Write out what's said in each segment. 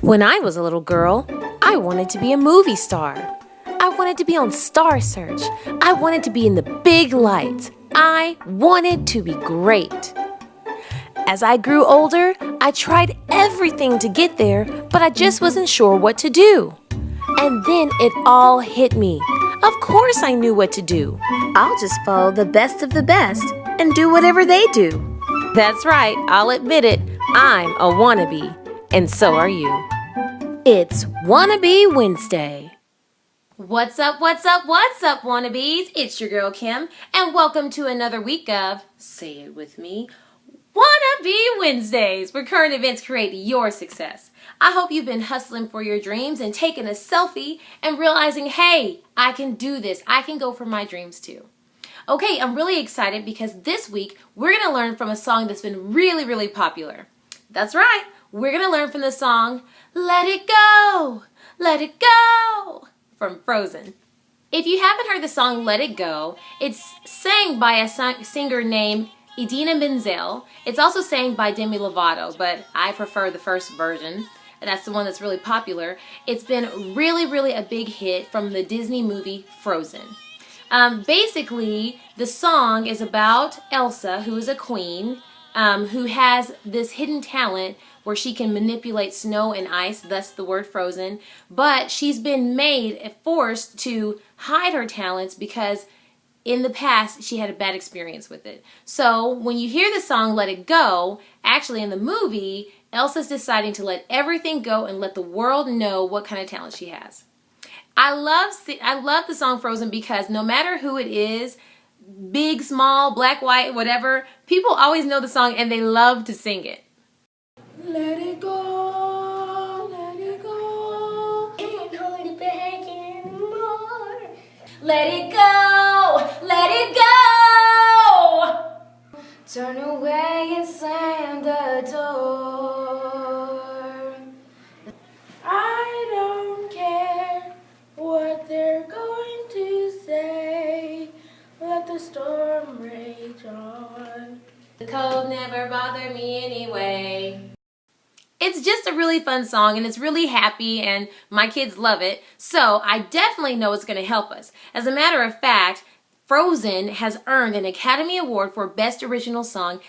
When I was a little girl, I wanted to be a movie star. I wanted to be on Star Search. I wanted to be in the big lights. I wanted to be great. As I grew older, I tried everything to get there, but I just wasn't sure what to do. And then it all hit me. Of course I knew what to do. I'll just follow the best of the best and do whatever they do. That's right, I'll admit it. I'm a wannabe, and so are you. It's Wannabe Wednesday. What's up, wannabes? It's your girl Kim, and welcome to another week of, say it with me, Wannabe Wednesdays, where current events create your success. I hope you've been hustling for your dreams and taking a selfie and realizing, hey, I can do this. I can go for my dreams too. Okay, I'm really excited because this week we're going to learn from a song that's been really popular. That's right, we're going to learn from the song, Let It Go, from Frozen. If you haven't heard the song Let It Go, it's sang by a singer named Idina Menzel. It's also sang by Demi Lovato, but I prefer the first version. And that's the one that's really popular. It's been really a big hit from the Disney movie Frozen. Basically, the song is about Elsa, who is a queen, who has this hidden talent where she can manipulate snow and ice, thus the word frozen. But she's been forced to hide her talents because in the past she had a bad experience with it. So when you hear the song Let It Go, actually in the movie, Elsa's deciding to let everything go and let the world know what kind of talent she has. I love the song Frozen because no matter who it is, big, small, black, white, whatever, people always know the song and they love to sing it. Let it go, can't hold it back anymore. Let it go. Turn away and slam the door. I don't care what they're going to say. Let the storm rage on. The cold never bothered me anyway. It's just a really fun song and it's really happy and my kids love it. So I definitely know it's going to help us. As a matter of fact, Frozen has earned an Academy Award for Best Original Song,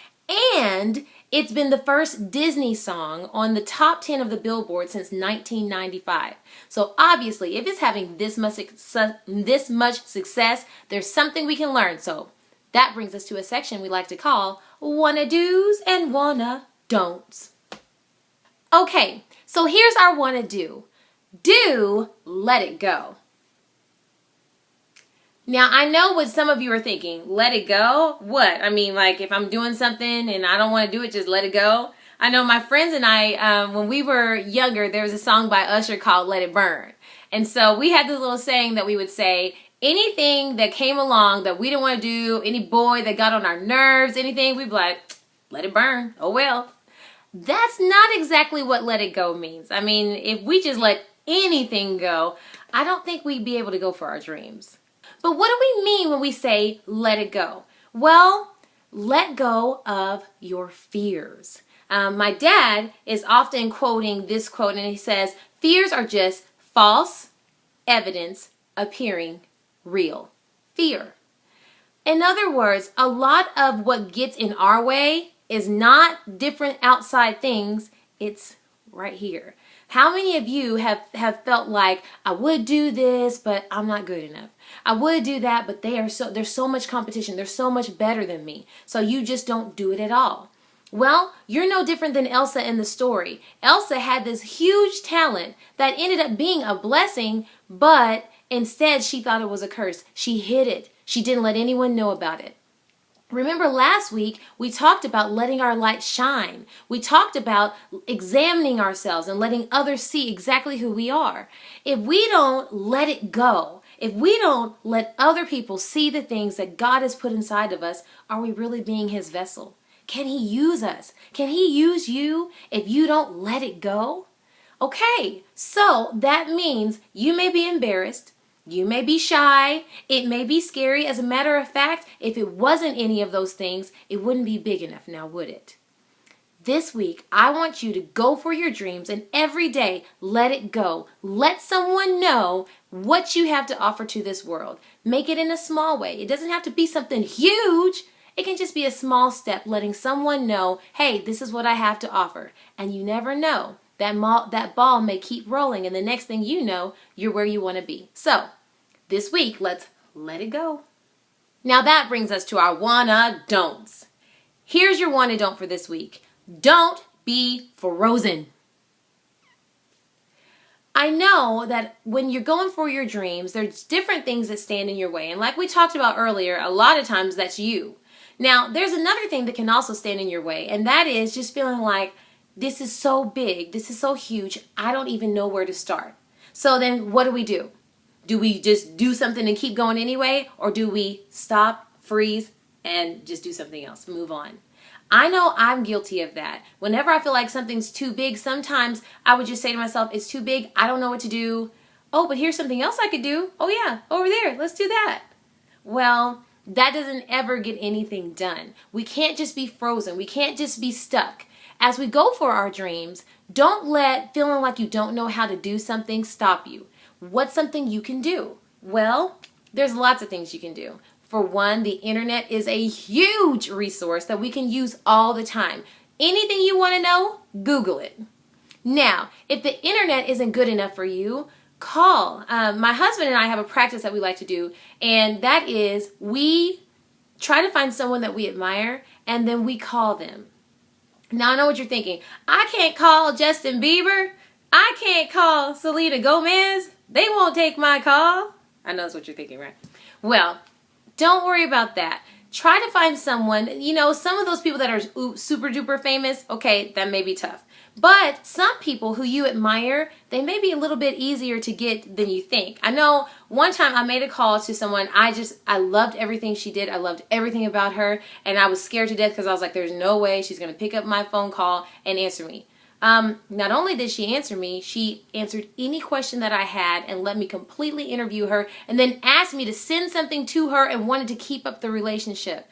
and it's been the first Disney song on the top 10 of the Billboard since 1995. So obviously, if it's having this much success, there's something we can learn. So that brings us to a section we like to call Wanna Do's and Wanna Don'ts. Okay, so here's our wanna do. Do let it go. Now, I know what some of you are thinking. Let it go? What? I mean, like if I'm doing something and I don't want to do it, just let it go? I know my friends and I, when we were younger, there was a song by Usher called Let It Burn. And so we had this little saying that we would say, anything that came along that we didn't want to do, any boy that got on our nerves, anything, we'd be like, let it burn. Oh well. That's not exactly what let it go means. I mean, if we just let anything go, I don't think we'd be able to go for our dreams. But what do we mean when we say let it go? Well, let go of your fears. My dad is often quoting this quote and he says, fears are just false evidence appearing real. Fear. In other words, a lot of what gets in our way is not different outside things, it's right here. How many of you have felt like, I would do this, but I'm not good enough. I would do that, but there's so much competition. They're so much better than me. So you just don't do it at all. Well, you're no different than Elsa in the story. Elsa had this huge talent that ended up being a blessing, but instead she thought it was a curse. She hid it. She didn't let anyone know about it. Remember last week, we talked about letting our light shine. We talked about examining ourselves and letting others see exactly who we are. If we don't let it go, if we don't let other people see the things that God has put inside of us, are we really being His vessel? Can He use us? Can He use you if you don't let it go? Okay, so that means you may be embarrassed. You may be shy, it may be scary. As a matter of fact, if it wasn't any of those things, it wouldn't be big enough now, would it? This week, I want you to go for your dreams and every day, let it go. Let someone know what you have to offer to this world. Make it in a small way. It doesn't have to be something huge. It can just be a small step, letting someone know, hey, this is what I have to offer. And you never know. That ball may keep rolling, and the next thing you know, you're where you want to be. So, this week, let's let it go. Now that brings us to our wanna don'ts. Here's your wanna don't for this week. Don't be frozen. I know that when you're going for your dreams, there's different things that stand in your way. And like we talked about earlier, a lot of times that's you. Now, there's another thing that can also stand in your way, and that is just feeling like, this is so big, this is so huge, I don't even know where to start. So then what do? Do we just do something and keep going anyway? Or do we stop, freeze, and just do something else, move on? I know I'm guilty of that. Whenever I feel like something's too big, sometimes I would just say to myself, it's too big, I don't know what to do. Oh, but here's something else I could do. Oh yeah, over there, let's do that. Well, that doesn't ever get anything done. We can't just be frozen. We can't just be stuck. As we go for our dreams, don't let feeling like you don't know how to do something stop you. What's something you can do? Well, there's lots of things you can do. For one, the internet is a huge resource that we can use all the time. Anything you want to know, Google it. Now, if the internet isn't good enough for you, call. My husband and I have a practice that we like to do, and that is we try to find someone that we admire, and then we call them. Now, I know what you're thinking. I can't call Justin Bieber. I can't call Selena Gomez. They won't take my call. I know that's what you're thinking, right? Well, don't worry about that. Try to find someone, some of those people that are super duper famous, okay, that may be tough. But some people who you admire, they may be a little bit easier to get than you think. I know one time I made a call to someone, I loved everything she did. I loved everything about her, and I was scared to death because I was like, there's no way she's going to pick up my phone call and answer me. Not only did she answer me, she answered any question that I had and let me completely interview her and then asked me to send something to her and wanted to keep up the relationship.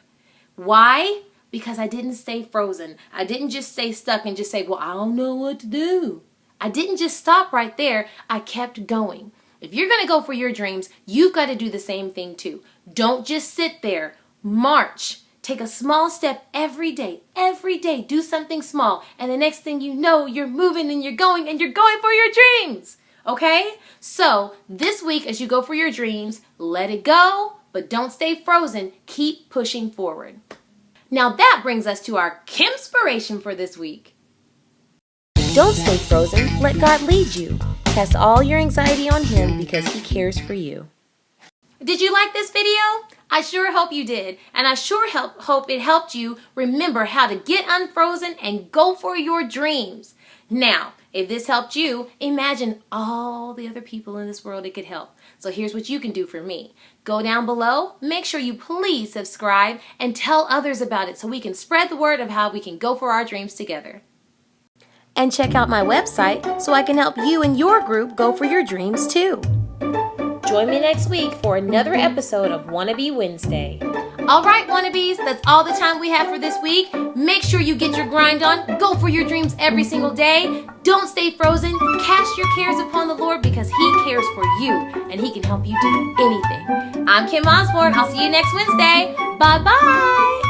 Why? Because I didn't stay frozen. I didn't just stay stuck and just say, well, I don't know what to do. I didn't just stop right there. I kept going. If you're going to go for your dreams, you've got to do the same thing too. Don't just sit there. March. Take a small step every day. Every day, do something small. And the next thing you know, you're moving and you're going for your dreams. Okay? So this week, as you go for your dreams, let it go, but don't stay frozen. Keep pushing forward. Now that brings us to our Kimspiration for this week. Don't stay frozen. Let God lead you. Cast all your anxiety on Him because He cares for you. Did you like this video? I sure hope you did. And I sure hope it helped you remember how to get unfrozen and go for your dreams. Now, if this helped you, imagine all the other people in this world it could help. So here's what you can do for me. Go down below, make sure you please subscribe and tell others about it so we can spread the word of how we can go for our dreams together. And check out my website so I can help you and your group go for your dreams too. Join me next week for another episode of Wannabe Wednesday. All right, wannabes, that's all the time we have for this week. Make sure you get your grind on. Go for your dreams every single day. Don't stay frozen. Cast your cares upon the Lord because He cares for you and He can help you do anything. I'm Kim Osborne. I'll see you next Wednesday. Bye-bye.